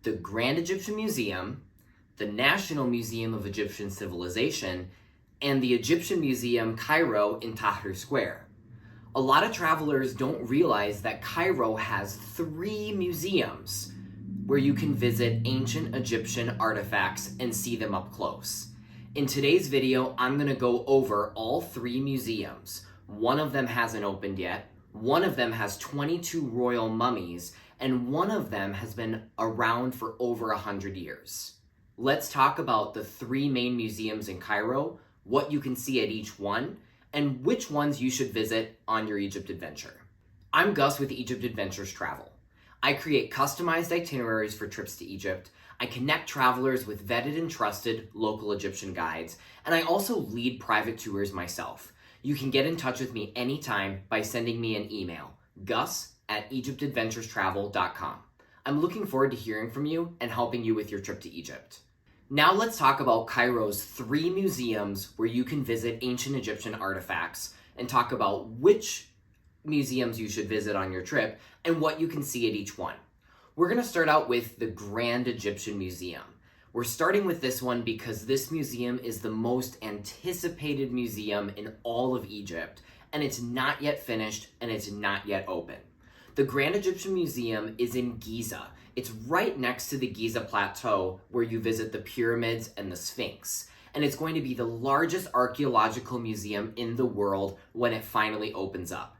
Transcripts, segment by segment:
the Grand Egyptian Museum, the National Museum of Egyptian Civilization, and the Egyptian Museum Cairo in Tahrir Square. A lot of travelers don't realize that Cairo has 3 museums where you can visit ancient Egyptian artifacts and see them up close. In today's video, I'm going to go over all 3 museums. One of them hasn't opened yet, one of them has 22 royal mummies, and one of them has been around for over 100 years. Let's talk about the 3 main museums in Cairo, what you can see at each one, and which ones you should visit on your Egypt adventure. I'm Gus with Egypt Adventures Travel. I create customized itineraries for trips to Egypt. I connect travelers with vetted and trusted local Egyptian guides, and I also lead private tours myself. You can get in touch with me anytime by sending me an email, gus@egyptadventurestravel.com. I'm looking forward to hearing from you and helping you with your trip to Egypt. Now let's talk about Cairo's 3 museums where you can visit ancient Egyptian artifacts and talk about which museums you should visit on your trip and what you can see at each one. We're going to start out with the Grand Egyptian Museum. We're starting with this one because this museum is the most anticipated museum in all of Egypt, and it's not yet finished and it's not yet open. The Grand Egyptian Museum is in Giza. It's right next to the Giza Plateau where you visit the pyramids and the Sphinx. And it's going to be the largest archaeological museum in the world when it finally opens up.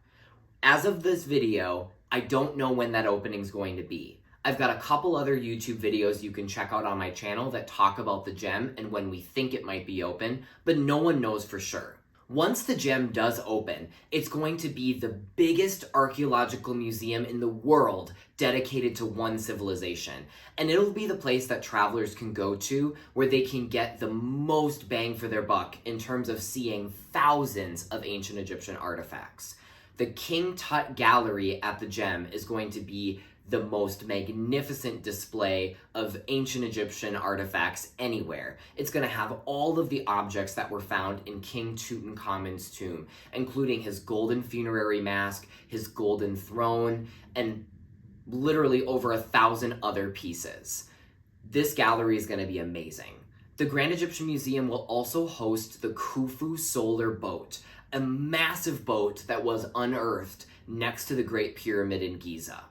As of this video, I don't know when that opening is going to be. I've got a couple other YouTube videos you can check out on my channel that talk about the gem and when we think it might be open, but no one knows for sure. Once the gem does open, it's going to be the biggest archaeological museum in the world dedicated to one civilization. And it'll be the place that travelers can go to where they can get the most bang for their buck in terms of seeing thousands of ancient Egyptian artifacts. The King Tut Gallery at the gem is going to be the most magnificent display of ancient Egyptian artifacts anywhere. It's going to have all of the objects that were found in King Tutankhamun's tomb, including his golden funerary mask, his golden throne, and literally over 1,000 other pieces. This gallery is going to be amazing. The Grand Egyptian Museum will also host the Khufu Solar Boat, a massive boat that was unearthed next to the Great Pyramid in Giza.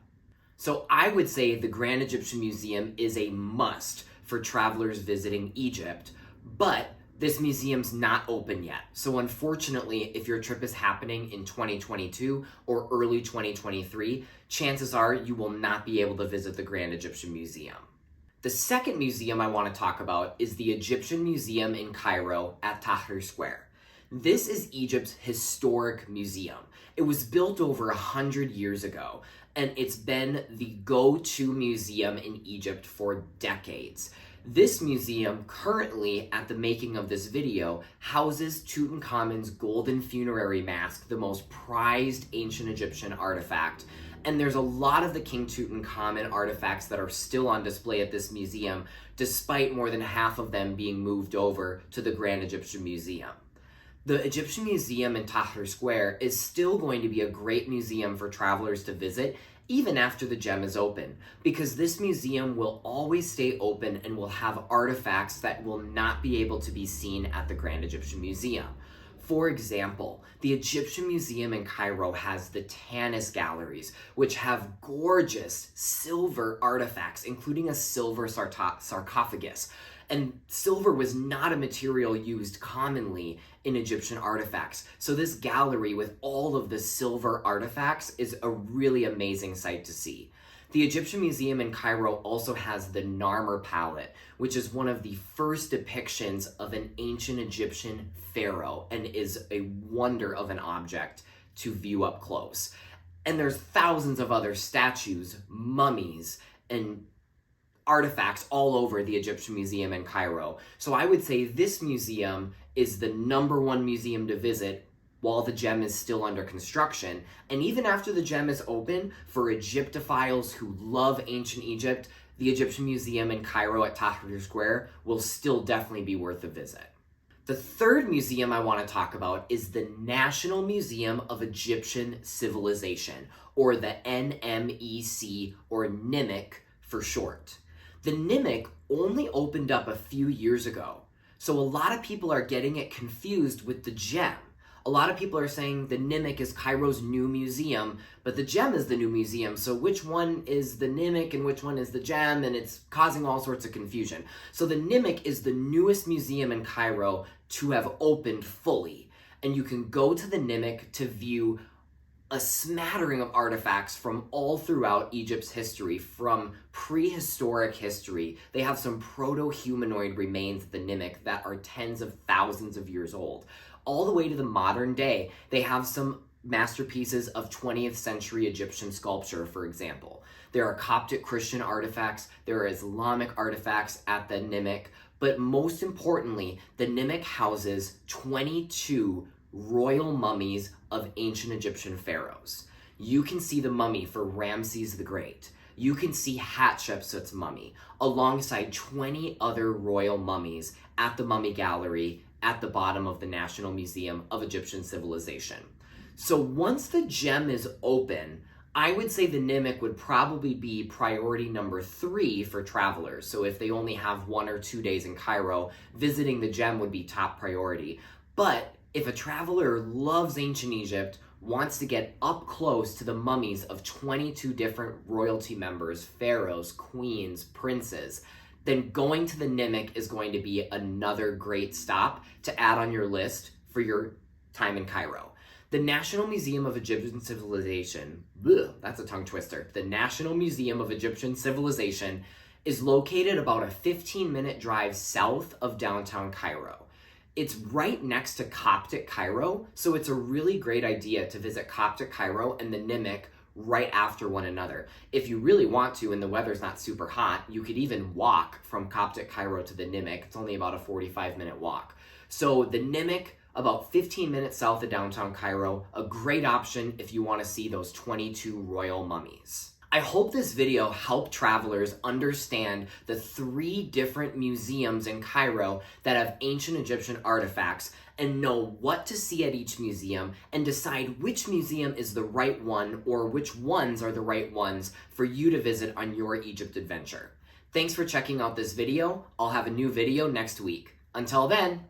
So I would say the Grand Egyptian Museum is a must for travelers visiting Egypt, but this museum's not open yet. So unfortunately, if your trip is happening in 2022 or early 2023, chances are you will not be able to visit the Grand Egyptian Museum. The second museum I want to talk about is the Egyptian Museum in Cairo at Tahrir Square. This is Egypt's historic museum. It was built over 100 years ago, and it's been the go-to museum in Egypt for decades. This museum, currently at the making of this video, houses Tutankhamun's golden funerary mask, the most prized ancient Egyptian artifact. And there's a lot of the King Tutankhamun artifacts that are still on display at this museum, despite more than half of them being moved over to the Grand Egyptian Museum. The Egyptian Museum in Tahrir Square is still going to be a great museum for travelers to visit even after the gem is open, because this museum will always stay open and will have artifacts that will not be able to be seen at the Grand Egyptian Museum. For example, the Egyptian Museum in Cairo has the Tanis galleries, which have gorgeous silver artifacts, including a silver sarcophagus. And silver was not a material used commonly in Egyptian artifacts. So this gallery with all of the silver artifacts is a really amazing sight to see. The Egyptian Museum in Cairo also has the Narmer palette, which is one of the first depictions of an ancient Egyptian pharaoh and is a wonder of an object to view up close. And there's thousands of other statues, mummies, and artifacts all over the Egyptian Museum in Cairo. So I would say this museum is the #1 museum to visit while the gem is still under construction. And even after the gem is open, for Egyptophiles who love ancient Egypt, the Egyptian Museum in Cairo at Tahrir Square will still definitely be worth a visit. The third museum I want to talk about is the National Museum of Egyptian Civilization, or the NMEC, or NMEC for short. The NMEC only opened up a few years ago, so a lot of people are getting it confused with the gem. A lot of people are saying the NMEC is Cairo's new museum, but the gem is the new museum, so which one is the NMEC and which one is the gem, and it's causing all sorts of confusion. So the NMEC is the newest museum in Cairo to have opened fully, and you can go to the NMEC to view a smattering of artifacts from all throughout Egypt's history, from prehistoric history. They have some proto-humanoid remains at the NMEC that are tens of thousands of years old. All the way to the modern day, they have some masterpieces of 20th century Egyptian sculpture, for example. There are Coptic Christian artifacts, there are Islamic artifacts at the NMEC, but most importantly, the NMEC houses 22 royal mummies of ancient Egyptian pharaohs. You can see the mummy for Ramses the Great. You can see Hatshepsut's mummy alongside 20 other royal mummies at the Mummy Gallery at the bottom of the National Museum of Egyptian Civilization. So once the gem is open, I would say the NMEC would probably be priority number 3 for travelers. So if they only have 1 or 2 days in Cairo, visiting the gem would be top priority. But if a traveler loves ancient Egypt, wants to get up close to the mummies of 22 different royalty members, pharaohs, queens, princes, then going to the NMEC is going to be another great stop to add on your list for your time in Cairo. The National Museum of Egyptian Civilization, that's a tongue twister. The National Museum of Egyptian Civilization is located about a 15-minute drive south of downtown Cairo. It's right next to Coptic Cairo, so it's a really great idea to visit Coptic Cairo and the NMEC right after one another. If you really want to and the weather's not super hot, you could even walk from Coptic Cairo to the NMEC. It's only about a 45-minute walk. So the NMEC, about 15 minutes south of downtown Cairo, a great option if you want to see those 22 royal mummies. I hope this video helped travelers understand the 3 different museums in Cairo that have ancient Egyptian artifacts and know what to see at each museum and decide which museum is the right one or which ones are the right ones for you to visit on your Egypt adventure. Thanks for checking out this video. I'll have a new video next week. Until then,